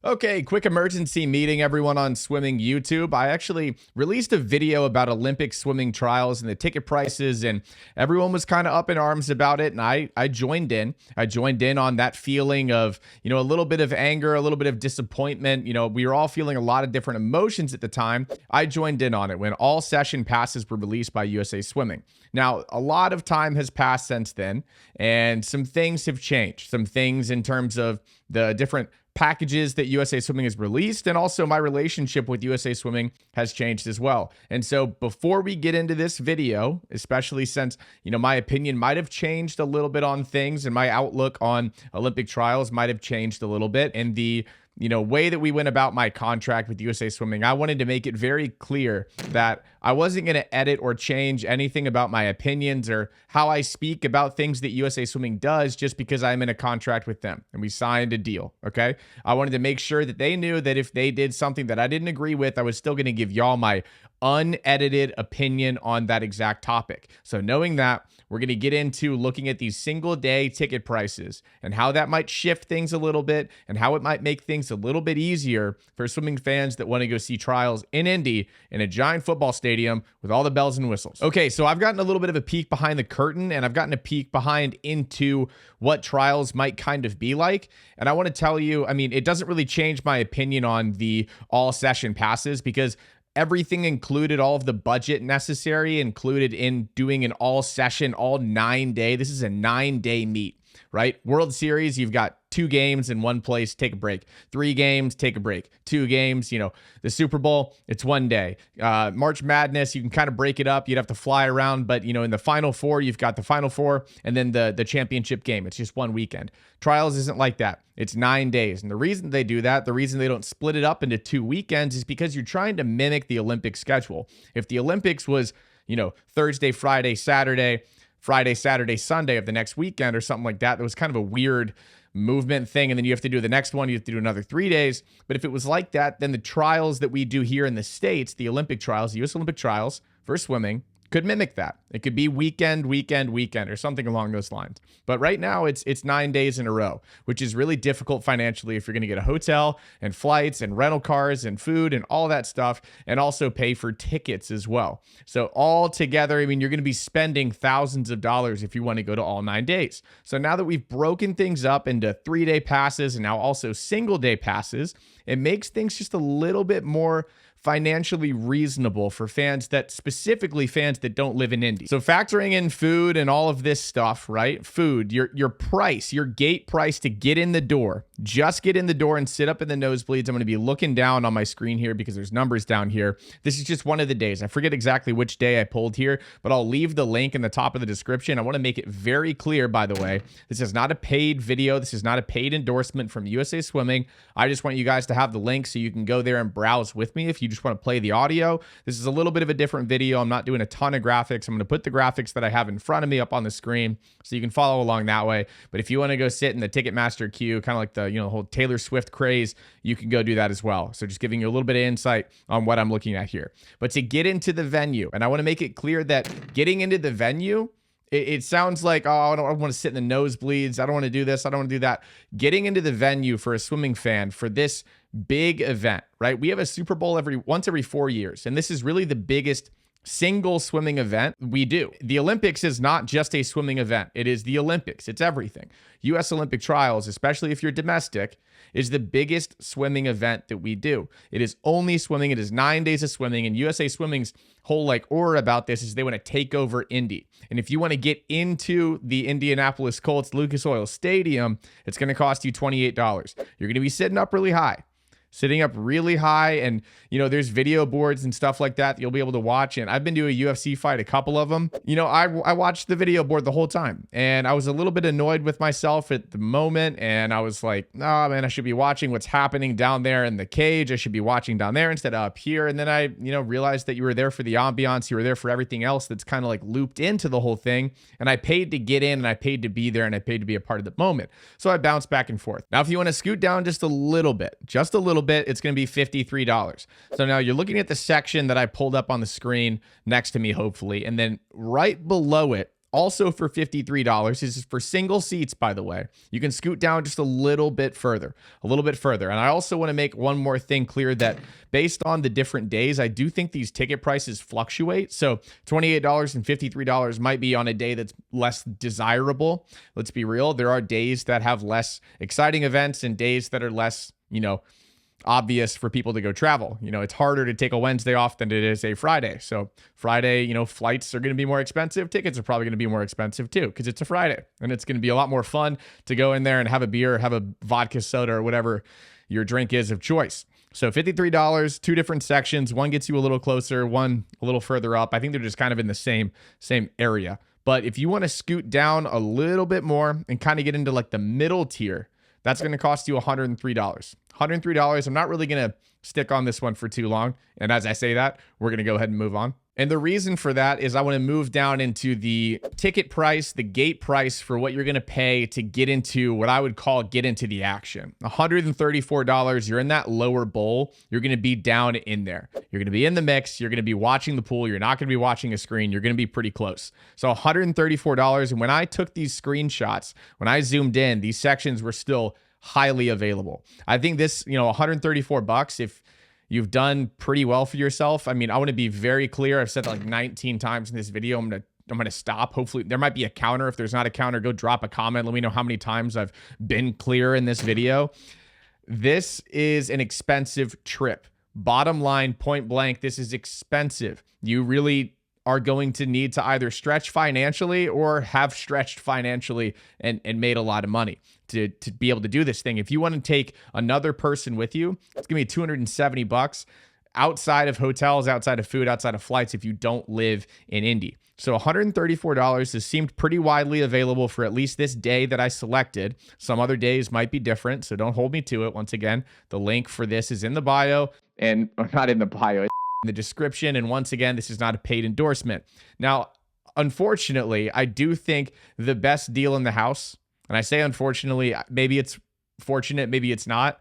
Okay, quick emergency meeting, everyone on Swimming YouTube. I actually released a video about Olympic swimming trials and the ticket prices, and everyone was kind of up in arms about it. And I joined in. I joined in on that feeling of, a little bit of anger, a little bit of disappointment. We were all feeling a lot of different emotions at the time. I joined in on it when all session passes were released by USA Swimming. Now, a lot of time has passed since then, and some things have changed. Some things in terms of the different packages that USA Swimming has released, and also my relationship with USA Swimming has changed as well. And so before we get into this video, especially since, my opinion might have changed a little bit on things and my outlook on Olympic trials might have changed a little bit, and the way that we went about my contract with USA Swimming, I wanted to make it very clear that I wasn't going to edit or change anything about my opinions or how I speak about things that USA Swimming does just because I'm in a contract with them and we signed a deal, okay? I wanted to make sure that they knew that if they did something that I didn't agree with, I was still going to give y'all my unedited opinion on that exact topic. So knowing that, we're going to get into looking at these single day ticket prices and how that might shift things a little bit and how it might make things a little bit easier for swimming fans that want to go see trials in Indy in a giant football stadium with all the bells and whistles. Okay, so I've gotten a little bit of a peek behind the curtain, and I've gotten a peek behind into what trials might kind of be like. And I want to tell you, it doesn't really change my opinion on the all session passes because everything included, all of the budget necessary included in doing an all session, all 9-day. This is a 9-day meet, right? World Series, you've got 2 games in one place, take a break. 3 games, take a break. 2 games, the Super Bowl, it's 1 day. March Madness, you can kind of break it up. You'd have to fly around, but in the Final Four, you've got the Final Four and then the championship game. It's just 1 weekend. Trials isn't like that. It's 9 days. And the reason they do that, the reason they don't split it up into 2 weekends is because you're trying to mimic the Olympic schedule. If the Olympics was, Thursday, Friday, Saturday, Friday, Saturday, Sunday of the next weekend or something like that, that was kind of a weird movement thing. And then you have to do the next one. You have to do another 3 days. But if it was like that, then the trials that we do here in the States, the Olympic trials, the U.S. Olympic trials for swimming, could mimic that. It could be weekend, or something along those lines. But right now it's 9 days in a row, which is really difficult financially if you're going to get a hotel and flights and rental cars and food and all that stuff, and also pay for tickets as well. So all together, you're going to be spending thousands of dollars if you want to go to all 9 days. So now that we've broken things up into 3-day passes and now also single-day passes, it makes things just a little bit more financially reasonable for specifically fans that don't live in Indy. So factoring in food and all of this stuff, right? Food, your price, your gate price to get in the door, just get in the door and sit up in the nosebleeds. I'm going to be looking down on my screen here because there's numbers down here. This is just one of the days. I forget exactly which day I pulled here, but I'll leave the link in the top of the description. I want to make it very clear, by the way, this is not a paid video. This is not a paid endorsement from USA Swimming. I just want you guys to have the link so you can go there and browse with me if you just want to play the audio. This is a little bit of a different video. I'm not doing a ton of graphics. I'm going to put the graphics that I have in front of me up on the screen so you can follow along that way. But if you want to go sit in the Ticketmaster queue, kind of like the whole Taylor Swift craze, you can go do that as well. So just giving you a little bit of insight on what I'm looking at here. But to get into the venue, and I want to make it clear that getting into the venue, it sounds like, I don't want to sit in the nosebleeds. I don't want to do this. I don't want to do that. Getting into the venue for a swimming fan for this big event, right? We have a Super Bowl once every 4 years. And this is really the biggest single swimming event we do. The Olympics is not just a swimming event. It is the Olympics. It's everything. U.S. Olympic trials, especially if you're domestic, is the biggest swimming event that we do. It is only swimming. It is 9 days of swimming. And USA Swimming's whole aura about this is they want to take over Indy. And if you want to get into the Indianapolis Colts Lucas Oil Stadium, it's going to cost you $28. You're going to be sitting up really high. And there's video boards and stuff like that you'll be able to watch. And I've been to a UFC fight, a couple of them. I watched the video board the whole time, and I was a little bit annoyed with myself at the moment, and I was like, oh man, I should be watching what's happening down there in the cage. I should be watching down there instead of up here. And then I realized that you were there for the ambiance, you were there for everything else that's kind of looped into the whole thing, and I paid to get in, and I paid to be there, and I paid to be a part of the moment. So I bounced back and forth. Now if you want to scoot down just a little bit, it's going to be $53. So now you're looking at the section that I pulled up on the screen next to me, hopefully. And then right below it, Also for $53, this is for single seats, by the way. You can scoot down just a little bit further. And I also want to make one more thing clear that based on the different days, I do think these ticket prices fluctuate. So $28 and $53 might be on a day that's less desirable. Let's be real. There are days that have less exciting events and days that are less, obvious for people to go travel. It's harder to take a Wednesday off than it is a Friday. So Friday, flights are going to be more expensive. Tickets are probably going to be more expensive too, because it's a Friday and it's going to be a lot more fun to go in there and have a beer, have a vodka soda or whatever your drink is of choice. So $53, two different sections. One gets you a little closer, one a little further up. I think they're just kind of in the same area. But if you want to scoot down a little bit more and kind of get into like the middle tier, that's going to cost you $103. $103. I'm not really going to stick on this one for too long. And as I say that, we're going to go ahead and move on. And the reason for that is I want to move down into the ticket price, the gate price for what you're going to pay to get into what I would call get into the action. $134, you're in that lower bowl. You're going to be down in there. You're going to be in the mix. You're going to be watching the pool. You're not going to be watching a screen. You're going to be pretty close. So $134. And when I took these screenshots, when I zoomed in, these sections were still highly available. I think this, $134, if you've done pretty well for yourself. I mean, I want to be very clear. I've said that like 19 times in this video. I'm going to stop. Hopefully there might be a counter. If there's not a counter, go drop a comment. Let me know how many times I've been clear in this video. This is an expensive trip. Bottom line, point blank, this is expensive. You really are going to need to either stretch financially or have stretched financially and made a lot of money to be able to do this thing. If you want to take another person with you, it's going to be $270 outside of hotels, outside of food, outside of flights if you don't live in Indy. So $134 has seemed pretty widely available for at least this day that I selected. Some other days might be different, so don't hold me to it. Once again, the link for this is in the bio, and not in the bio, it's in the description. And once again, this is not a paid endorsement. Now, unfortunately, I do think the best deal in the house, and I say unfortunately, maybe it's fortunate, maybe it's not.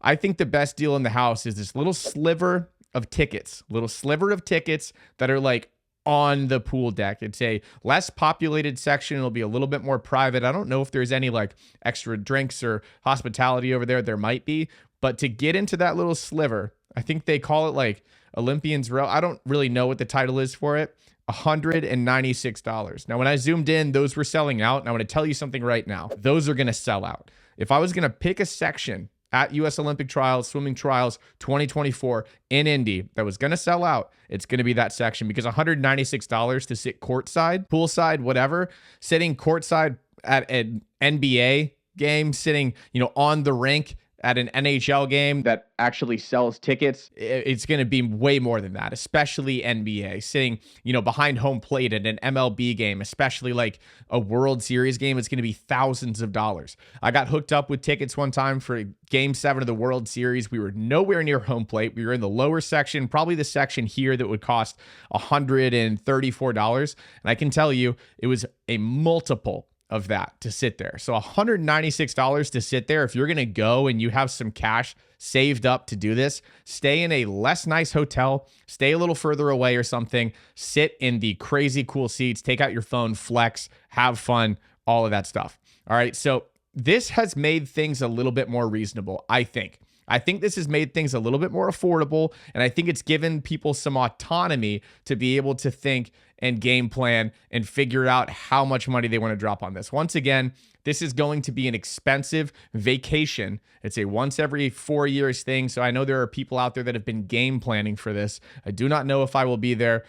I think the best deal in the house is this little sliver of tickets that are like on the pool deck. It's a less populated section. It'll be a little bit more private. I don't know if there's any like extra drinks or hospitality over there. There might be, but to get into that little sliver, I think they call it like Olympians Row. I don't really know what the title is for it. $196. Now, when I zoomed in, those were selling out. And I want to tell you something right now. Those are going to sell out. If I was going to pick a section at U.S. Olympic Trials, Swimming Trials 2024 in Indy that was going to sell out, it's going to be that section, because $196 to sit courtside, poolside, whatever, sitting courtside at an NBA game, sitting, on the rink at an NHL game that actually sells tickets, it's going to be way more than that, especially NBA. Sitting, behind home plate at an MLB game, especially like a World Series game, it's going to be thousands of dollars. I got hooked up with tickets one time for Game 7 of the World Series. We were nowhere near home plate. We were in the lower section, probably the section here that would cost $134. And I can tell you, it was a multiple of that to sit there. So $196 to sit there. If you're going to go and you have some cash saved up to do this, stay in a less nice hotel, stay a little further away or something, sit in the crazy cool seats, take out your phone, flex, have fun, all of that stuff. All right. So this has made things a little bit more reasonable, I think. I think this has made things a little bit more affordable, and I think it's given people some autonomy to be able to think and game plan and figure out how much money they want to drop on this. Once again, this is going to be an expensive vacation. It's a once every 4 years thing, so I know there are people out there that have been game planning for this. I do not know if I will be there.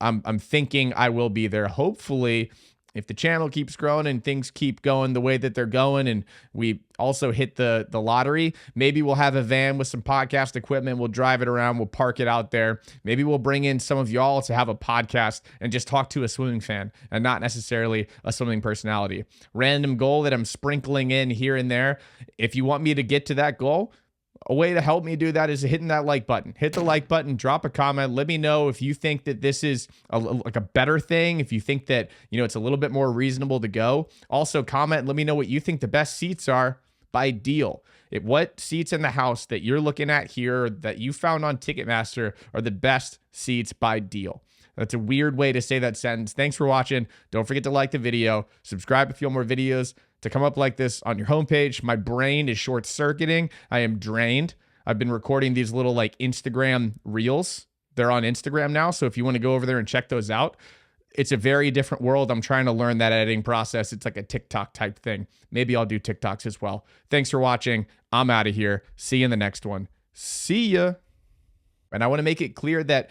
I'm thinking I will be there. Hopefully, if the channel keeps growing and things keep going the way that they're going, and we also hit the lottery, maybe we'll have a van with some podcast equipment. We'll drive it around. We'll park it out there. Maybe we'll bring in some of y'all to have a podcast and just talk to a swimming fan and not necessarily a swimming personality. Random goal that I'm sprinkling in here and there. If you want me to get to that goal, a way to help me do that is hitting that like button. Hit the like button, drop a comment. Let me know if you think that this is like a better thing. If you think that, it's a little bit more reasonable to go. Also comment, let me know what you think the best seats are by deal. What seats in the house that you're looking at here that you found on Ticketmaster are the best seats by deal. That's a weird way to say that sentence. Thanks for watching. Don't forget to like the video. Subscribe if you want more videos to come up like this on your homepage. My brain is short circuiting. I am drained. I've been recording these little like Instagram reels. They're on Instagram now. So if you want to go over there and check those out, it's a very different world. I'm trying to learn that editing process. It's like a TikTok type thing. Maybe I'll do TikToks as well. Thanks for watching. I'm out of here. See you in the next one. See ya. And I want to make it clear that,